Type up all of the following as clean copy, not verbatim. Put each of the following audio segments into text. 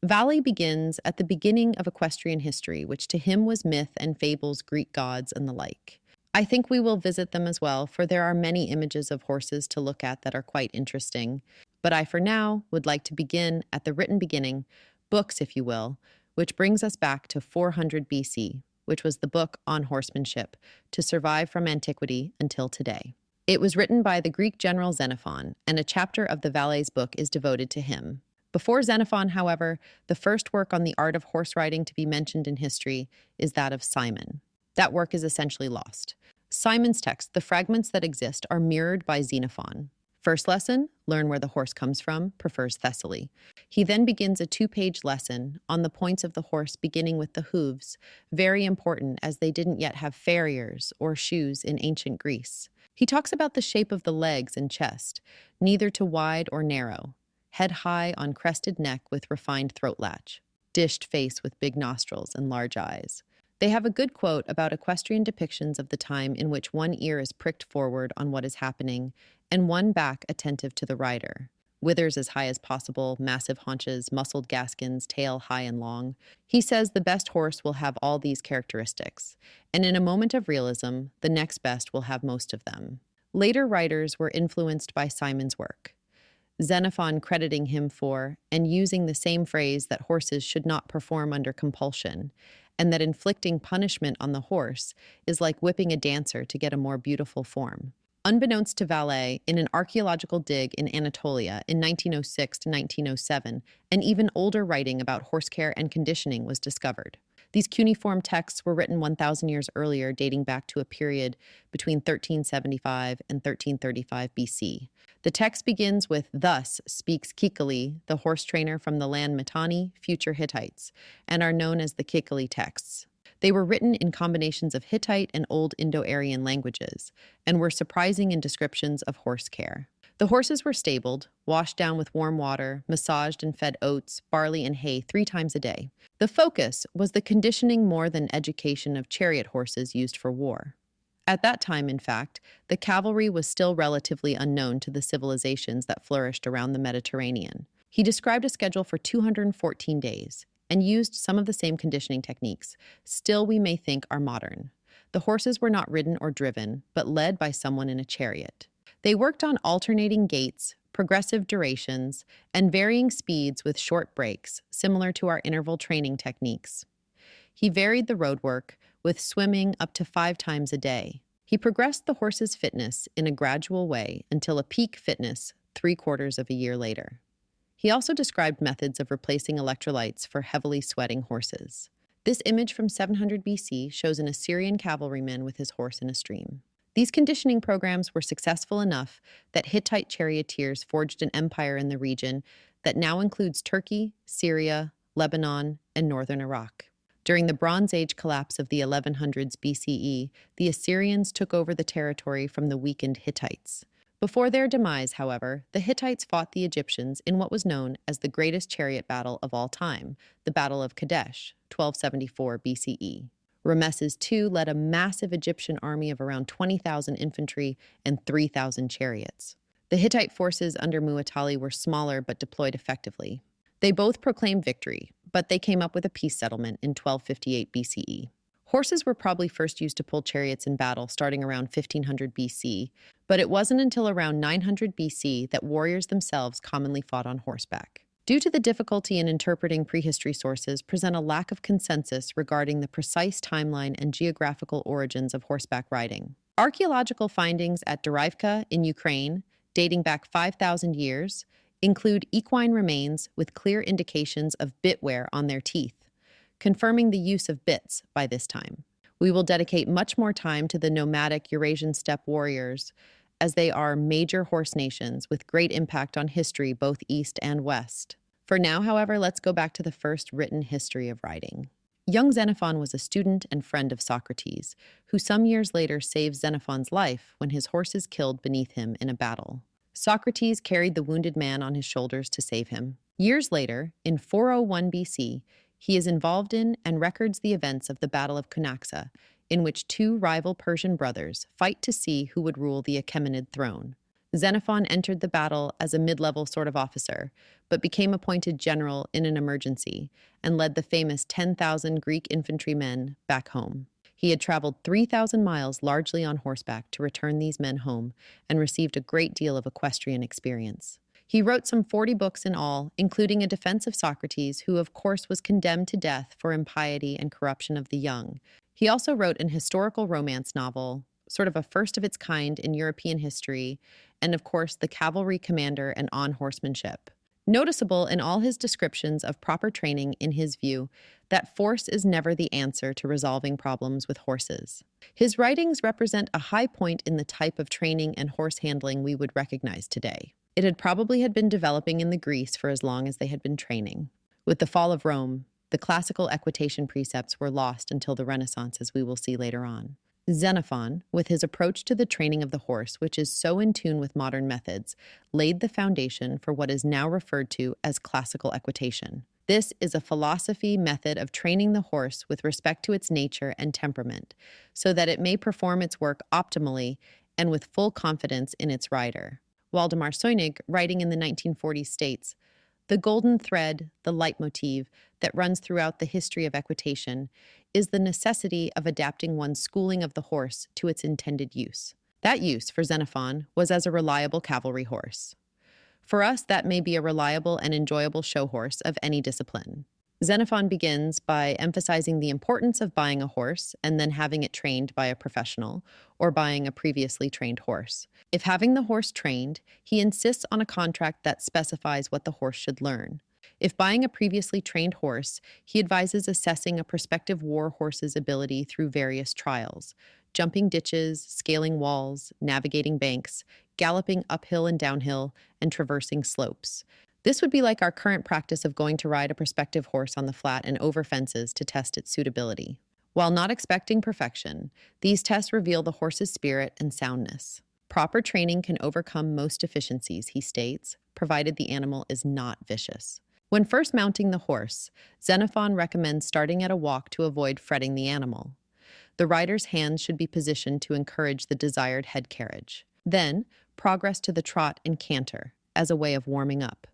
Valet begins at the beginning of equestrian history, which to him was myth and fables, Greek gods, and the like. I think we will visit them as well, for there are many images of horses to look at that are quite interesting. But I, for now, would like to begin at the written beginning, books, if you will, which brings us back to 400 BC, which was the book on horsemanship, to survive from antiquity until today. It was written by the Greek general Xenophon, and a chapter of the Valet's book is devoted to him. Before Xenophon, however, the first work on the art of horse riding to be mentioned in history is that of Simon. That work is essentially lost. Simon's text, the fragments that exist, are mirrored by Xenophon. First lesson, learn where the horse comes from, prefers Thessaly. He then begins a 2-page lesson on the points of the horse, beginning with the hooves, very important as they didn't yet have farriers or shoes in ancient Greece. He talks about the shape of the legs and chest, neither too wide or narrow, head high on crested neck with refined throat latch, dished face with big nostrils and large eyes. They have a good quote about equestrian depictions of the time in which one ear is pricked forward on what is happening and one back attentive to the rider. Withers as high as possible, massive haunches, muscled gaskins, tail high and long. He says the best horse will have all these characteristics, and in a moment of realism, the next best will have most of them. Later writers were influenced by Simon's work, Xenophon crediting him for and using the same phrase that horses should not perform under compulsion, and that inflicting punishment on the horse is like whipping a dancer to get a more beautiful form. Unbeknownst to Valet, in an archaeological dig in Anatolia in 1906 to 1907, an even older writing about horse care and conditioning was discovered. These cuneiform texts were written 1,000 years earlier, dating back to a period between 1375 and 1335 BC. The text begins with, "Thus speaks Kikkuli, the horse trainer from the land Mitanni, future Hittites," and are known as the Kikkuli texts. They were written in combinations of Hittite and Old Indo-Aryan languages, and were surprising in descriptions of horse care. The horses were stabled, washed down with warm water, massaged and fed oats, barley, and hay 3 times a day. The focus was the conditioning more than education of chariot horses used for war. At that time, in fact, the cavalry was still relatively unknown to the civilizations that flourished around the Mediterranean. He described a schedule for 214 days and used some of the same conditioning techniques, still we may think are modern. The horses were not ridden or driven, but led by someone in a chariot. They worked on alternating gaits, progressive durations, and varying speeds with short breaks, similar to our interval training techniques. He varied the road work, with swimming up to 5 times a day. He progressed the horse's fitness in a gradual way until a peak fitness 3/4 of a year later. He also described methods of replacing electrolytes for heavily sweating horses. This image from 700 BC shows an Assyrian cavalryman with his horse in a stream. These conditioning programs were successful enough that Hittite charioteers forged an empire in the region that now includes Turkey, Syria, Lebanon, and northern Iraq. During the Bronze Age collapse of the 1100s BCE, the Assyrians took over the territory from the weakened Hittites. Before their demise, however, the Hittites fought the Egyptians in what was known as the greatest chariot battle of all time, the Battle of Kadesh, 1274 BCE. Rameses II led a massive Egyptian army of around 20,000 infantry and 3,000 chariots. The Hittite forces under Mu'attali were smaller but deployed effectively. They both proclaimed victory, but they came up with a peace settlement in 1258 BCE. Horses were probably first used to pull chariots in battle starting around 1500 BC, but it wasn't until around 900 BC that warriors themselves commonly fought on horseback. Due to the difficulty in interpreting prehistory sources present a lack of consensus regarding the precise timeline and geographical origins of horseback riding. Archaeological findings at Derivka in Ukraine, dating back 5,000 years, include equine remains with clear indications of bit wear on their teeth, confirming the use of bits by this time. We will dedicate much more time to the nomadic Eurasian steppe warriors, as they are major horse nations with great impact on history both east and west. For now, however, let's go back to the first written history of riding. Young Xenophon was a student and friend of Socrates, who some years later saved Xenophon's life when his horses killed beneath him in a battle. Socrates carried the wounded man on his shoulders to save him. Years later, in 401 BC, he is involved in and records the events of the Battle of Cunaxa, in which 2 rival Persian brothers fight to see who would rule the Achaemenid throne. Xenophon entered the battle as a mid-level sort of officer, but became appointed general in an emergency and led the famous 10,000 Greek infantrymen back home. He had traveled 3,000 miles largely on horseback to return these men home and received a great deal of equestrian experience. He wrote some 40 books in all, including a defense of Socrates, who of course was condemned to death for impiety and corruption of the young. He also wrote an historical romance novel, sort of a first of its kind in European history, and of course the Cavalry Commander and On Horsemanship. Noticeable in all his descriptions of proper training, in his view, that force is never the answer to resolving problems with horses. His writings represent a high point in the type of training and horse handling we would recognize today. It had probably been developing in the Greece for as long as they had been training. With the fall of Rome, the classical equitation precepts were lost until the Renaissance, as we will see later on. Xenophon, with his approach to the training of the horse, which is so in tune with modern methods, laid the foundation for what is now referred to as classical equitation. This is a philosophy method of training the horse with respect to its nature and temperament, so that it may perform its work optimally and with full confidence in its rider. Waldemar Soenig, writing in the 1940s, states, "The golden thread, the leitmotif, that runs throughout the history of equitation is the necessity of adapting one's schooling of the horse to its intended use." That use, for Xenophon, was as a reliable cavalry horse. For us, that may be a reliable and enjoyable show horse of any discipline. Xenophon begins by emphasizing the importance of buying a horse and then having it trained by a professional, or buying a previously trained horse. If having the horse trained, he insists on a contract that specifies what the horse should learn. If buying a previously trained horse, he advises assessing a prospective war horse's ability through various trials: jumping ditches, scaling walls, navigating banks, galloping uphill and downhill, and traversing slopes. This would be like our current practice of going to ride a prospective horse on the flat and over fences to test its suitability. While not expecting perfection, these tests reveal the horse's spirit and soundness. Proper training can overcome most deficiencies, he states, provided the animal is not vicious. When first mounting the horse, Xenophon recommends starting at a walk to avoid fretting the animal. The rider's hands should be positioned to encourage the desired head carriage. Then, progress to the trot and canter, as a way of warming up.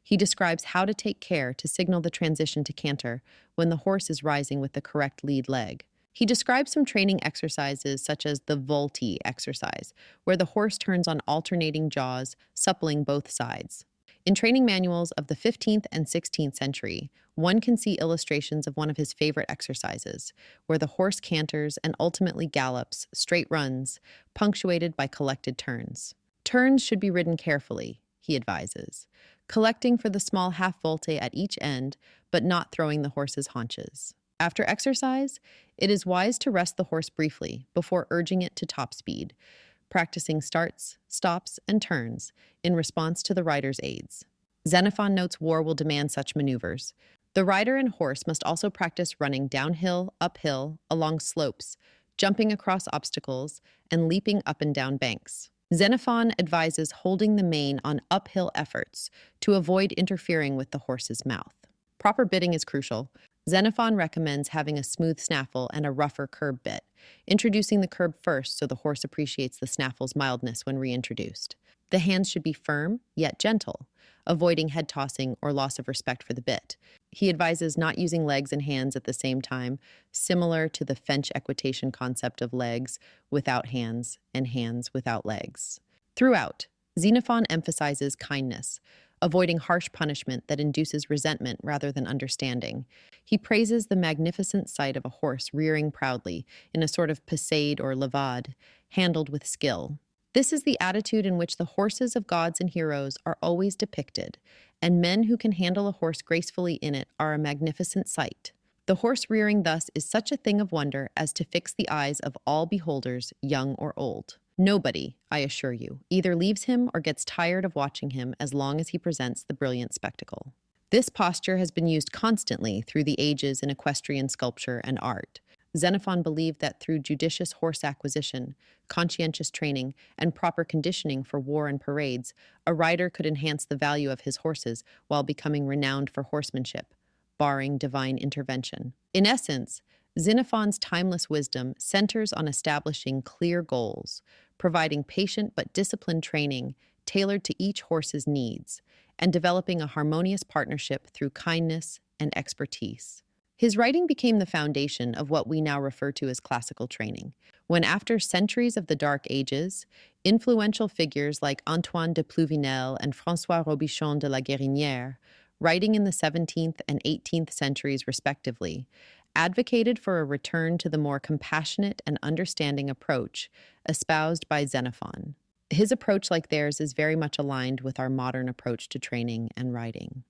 He describes how to take care to signal the transition to canter when the horse is rising with the correct lead leg. He describes some training exercises such as the volti exercise, where the horse turns on alternating jaws, suppling both sides. In training manuals of the 15th and 16th century, one can see illustrations of one of his favorite exercises, where the horse canters and ultimately gallops, straight runs, punctuated by collected turns. Turns should be ridden carefully, he advises, collecting for the small half volte at each end, but not throwing the horse's haunches. After exercise, it is wise to rest the horse briefly before urging it to top speed, practicing starts, stops, and turns in response to the rider's aids. Xenophon notes war will demand such maneuvers. The rider and horse must also practice running downhill, uphill, along slopes, jumping across obstacles, and leaping up and down banks. Xenophon advises holding the mane on uphill efforts to avoid interfering with the horse's mouth. Proper bitting is crucial. Xenophon recommends having a smooth snaffle and a rougher curb bit, introducing the curb first so the horse appreciates the snaffle's mildness when reintroduced. The hands should be firm, yet gentle, avoiding head tossing or loss of respect for the bit. He advises not using legs and hands at the same time, similar to the French equitation concept of legs without hands and hands without legs. Throughout, Xenophon emphasizes kindness, avoiding harsh punishment that induces resentment rather than understanding. He praises the magnificent sight of a horse rearing proudly in a sort of passade or levade, handled with skill. This is the attitude in which the horses of gods and heroes are always depicted, and men who can handle a horse gracefully in it are a magnificent sight. The horse rearing thus is such a thing of wonder as to fix the eyes of all beholders, young or old. Nobody, I assure you, either leaves him or gets tired of watching him as long as he presents the brilliant spectacle. This posture has been used constantly through the ages in equestrian sculpture and art. Xenophon believed that through judicious horse acquisition, conscientious training, and proper conditioning for war and parades, a rider could enhance the value of his horses while becoming renowned for horsemanship, barring divine intervention. In essence, Xenophon's timeless wisdom centers on establishing clear goals, providing patient but disciplined training tailored to each horse's needs, and developing a harmonious partnership through kindness and expertise. His writing became the foundation of what we now refer to as classical training, when after centuries of the Dark Ages, influential figures like Antoine de Pluvinel and François Robichon de la Guérinière, writing in the 17th and 18th centuries respectively, advocated for a return to the more compassionate and understanding approach espoused by Xenophon. His approach, like theirs, is very much aligned with our modern approach to training and riding.